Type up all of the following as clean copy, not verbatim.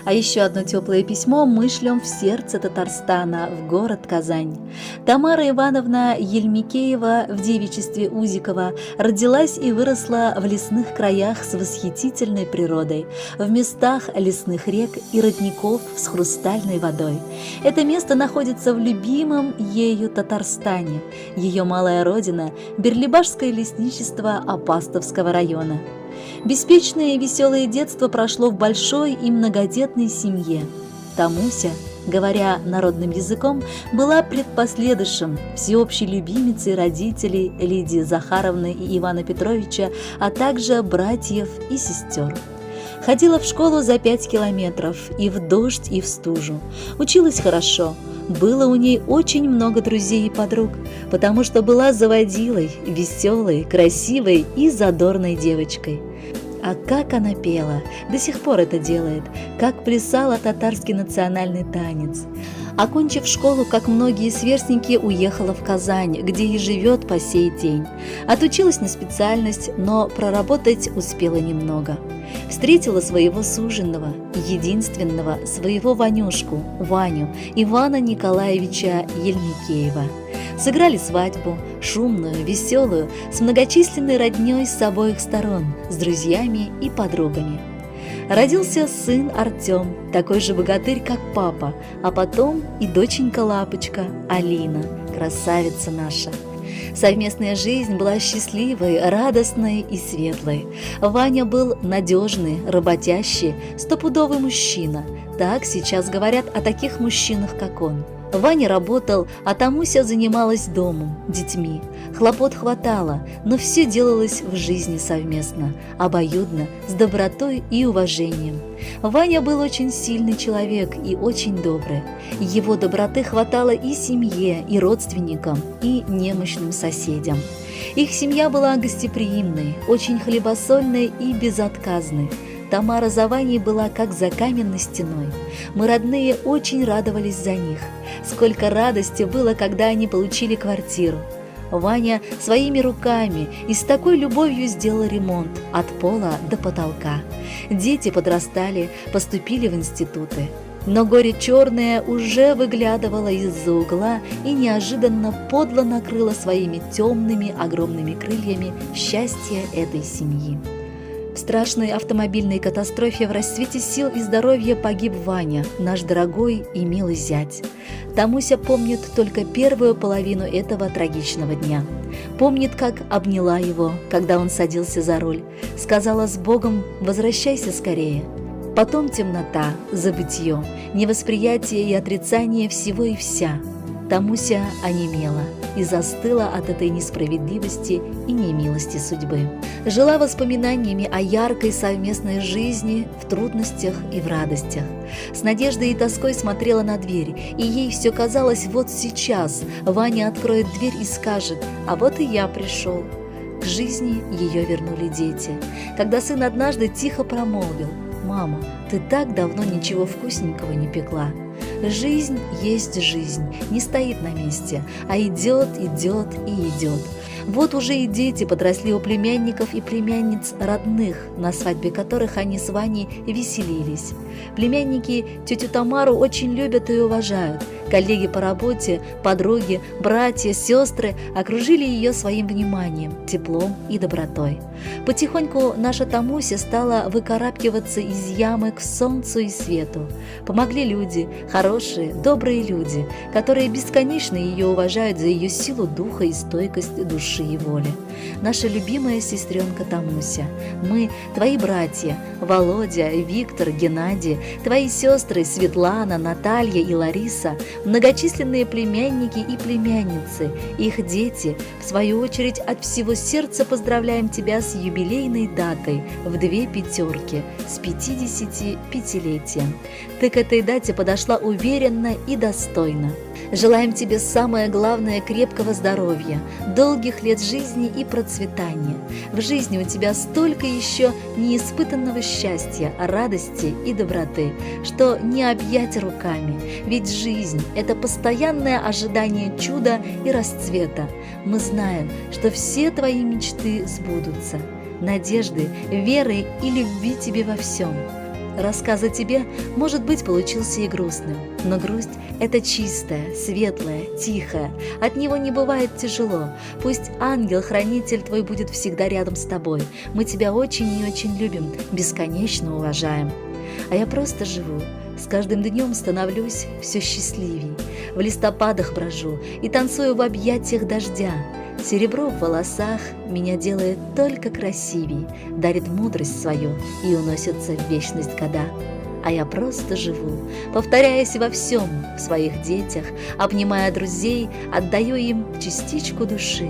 А еще одно теплое письмо мы шлем в сердце Татарстана, в город Казань. Тамара Ивановна Ельмикеева в девичестве Узикова родилась и выросла в лесных краях с восхитительной природой, в местах лесных рек и родников с хрустальной водой. Это место находится в любимом ею Татарстане, ее малая родина – Берлибашское лесничество Апастовского района. Беспечное и веселое детство прошло в большой и многодетной семье. Тамуся, говоря народным языком, была предпоследышем, всеобщей любимицей родителей Лидии Захаровны и Ивана Петровича, а также братьев и сестер. Ходила в школу за 5 километров и в дождь, и в стужу. Училась хорошо. Было у ней очень много друзей и подруг, потому что была заводилой, веселой, красивой и задорной девочкой. А как она пела, до сих пор это делает, как плясала татарский национальный танец. Окончив школу, как многие сверстники, уехала в Казань, где и живет по сей день. Отучилась на специальность, но проработать успела немного. Встретила своего суженого, единственного, своего Ванюшку, Ваню, Ивана Николаевича Ельмикеева. Сыграли свадьбу, шумную, веселую, с многочисленной роднёй с обоих сторон, с друзьями и подругами. Родился сын Артем, такой же богатырь, как папа, а потом и доченька Лапочка, Алина, красавица наша. Совместная жизнь была счастливой, радостной и светлой. Ваня был надежный, работящий, стопудовый мужчина. Так сейчас говорят о таких мужчинах, как он. Ваня работал, а Тамуся занималась домом, детьми. Хлопот хватало, но все делалось в жизни совместно, обоюдно, с добротой и уважением. Ваня был очень сильный человек и очень добрый. Его доброты хватало и семье, и родственникам, и немощным соседям. Их семья была гостеприимной, очень хлебосольной и безотказной. Тамара за Ваней была как за каменной стеной. Мы, родные, очень радовались за них. Сколько радости было, когда они получили квартиру. Ваня своими руками и с такой любовью сделал ремонт от пола до потолка. Дети подрастали, поступили в институты. Но горе черное уже выглядывало из-за угла и неожиданно подло накрыло своими темными огромными крыльями счастье этой семьи. В страшной автомобильной катастрофе в расцвете сил и здоровья погиб Ваня, наш дорогой и милый зять. Тамуся помнит только первую половину этого трагичного дня. Помнит, как обняла его, когда он садился за руль. Сказала: «С Богом, возвращайся скорее». Потом темнота, забытье, невосприятие и отрицание всего и вся. Тамуся онемела и застыла от этой несправедливости и немилости судьбы. Жила воспоминаниями о яркой совместной жизни в трудностях и в радостях. С надеждой и тоской смотрела на дверь, и ей все казалось: вот сейчас Ваня откроет дверь и скажет: «А вот и я пришел». К жизни ее вернули дети, когда сын однажды тихо промолвил: «Мама, ты так давно ничего вкусненького не пекла». Жизнь есть жизнь, не стоит на месте, а идет, идет и идет. Вот уже и дети подросли у племянников и племянниц родных, на свадьбе которых они с Ваней веселились. Племянники тетю Тамару очень любят и уважают. Коллеги по работе, подруги, братья, сестры окружили ее своим вниманием, теплом и добротой. Потихоньку наша Тамуся стала выкарабкиваться из ямы к солнцу и свету. Помогли люди, хорошие, добрые люди, которые бесконечно ее уважают за ее силу духа и стойкость души и воли. Наша любимая сестренка Тамуся, мы, твои братья, Володя, Виктор, Геннадий, твои сестры Светлана, Наталья и Лариса, многочисленные племянники и племянницы, их дети, в свою очередь, от всего сердца поздравляем тебя с юбилейной датой в 2 пятерки, с 55-летием. Ты к этой дате подошла уверенно и достойно. Желаем тебе самое главное – крепкого здоровья, долгих лет жизни и процветания. В жизни у тебя столько еще неиспытанного счастья, радости и доброты, что не объять руками. Ведь жизнь – это постоянное ожидание чуда и расцвета. Мы знаем, что все твои мечты сбудутся. Надежды, веры и любви тебе во всем. Рассказ о тебе, может быть, получился и грустным, но грусть – это чистая, светлая, тихая, от него не бывает тяжело. Пусть ангел-хранитель твой будет всегда рядом с тобой. Мы тебя очень и очень любим, бесконечно уважаем. А я просто живу, с каждым днем становлюсь все счастливей. В листопадах брожу и танцую в объятиях дождя. Серебро в волосах меня делает только красивей, дарит мудрость свою и уносится в вечность года. А я просто живу, повторяясь во всем, в своих детях, обнимая друзей, отдаю им частичку души.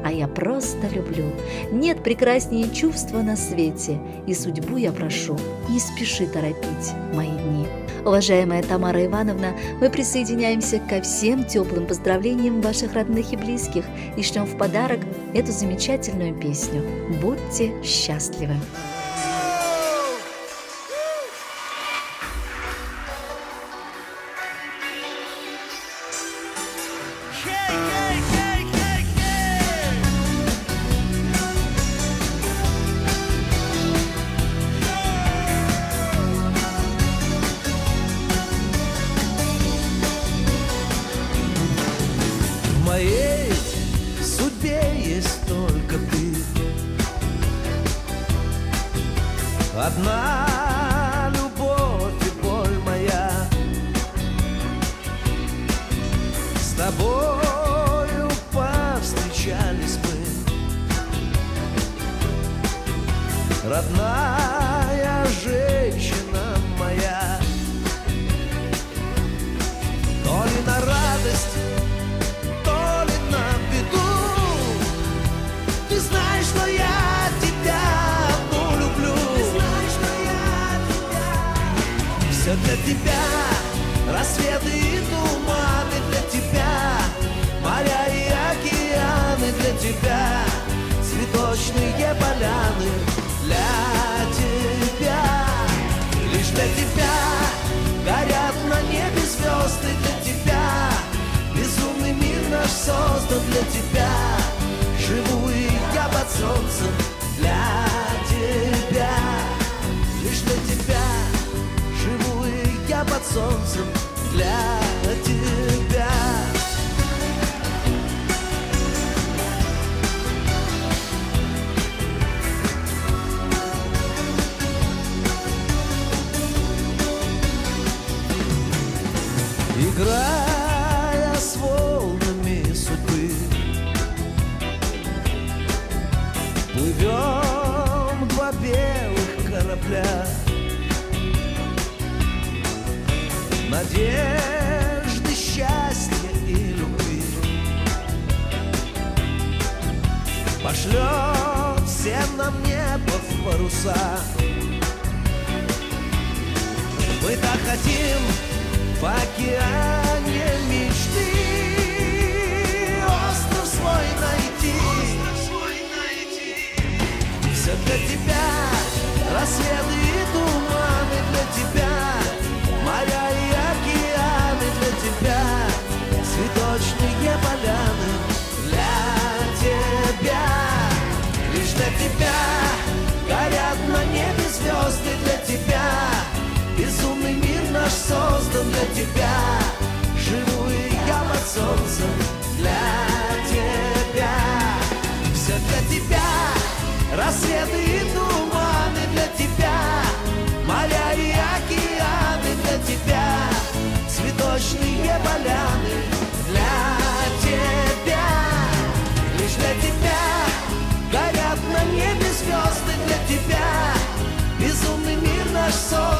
А я просто люблю, нет прекраснее чувства на свете, и судьбу я прошу, не спеши торопить мои дни. Уважаемая Тамара Ивановна, мы присоединяемся ко всем теплым поздравлениям ваших родных и близких и шлем в подарок эту замечательную песню. Будьте счастливы! В моей судьбе есть только ты, одна любовь и боль моя. С тобою повстречались мы, родная женщина моя. То ли на радость, ты знаешь, что я тебя одну люблю. Ты знаешь, что я тебя. Все для тебя, рассветы и туманы для тебя, моря и океаны для тебя, цветочные поляны для тебя. Лишь для тебя горят на небе звезды для тебя, безумный мир наш создан для тебя. Живу и я под солнцем для тебя, лишь для тебя. Живу и я под солнцем для тебя. Играя с волнами судьбы, плывем два белых корабля, надежды, счастья и любви. Пошлет всем нам небо в паруса. Мы так хотим в океане мечты остров свой найти. Все для тебя, рассветы и туманы для тебя, моря и океаны для тебя, цветочные поляны для тебя. Лишь для тебя горят на небе звезды для тебя, безумный мир наш создан для тебя. Живу и я под солнцем для тебя. Все для тебя, рассветы и туманы для тебя, моря и океаны для тебя, цветочные поляны для тебя. Лишь для тебя горят на небе звезды для тебя, безумный мир наш создан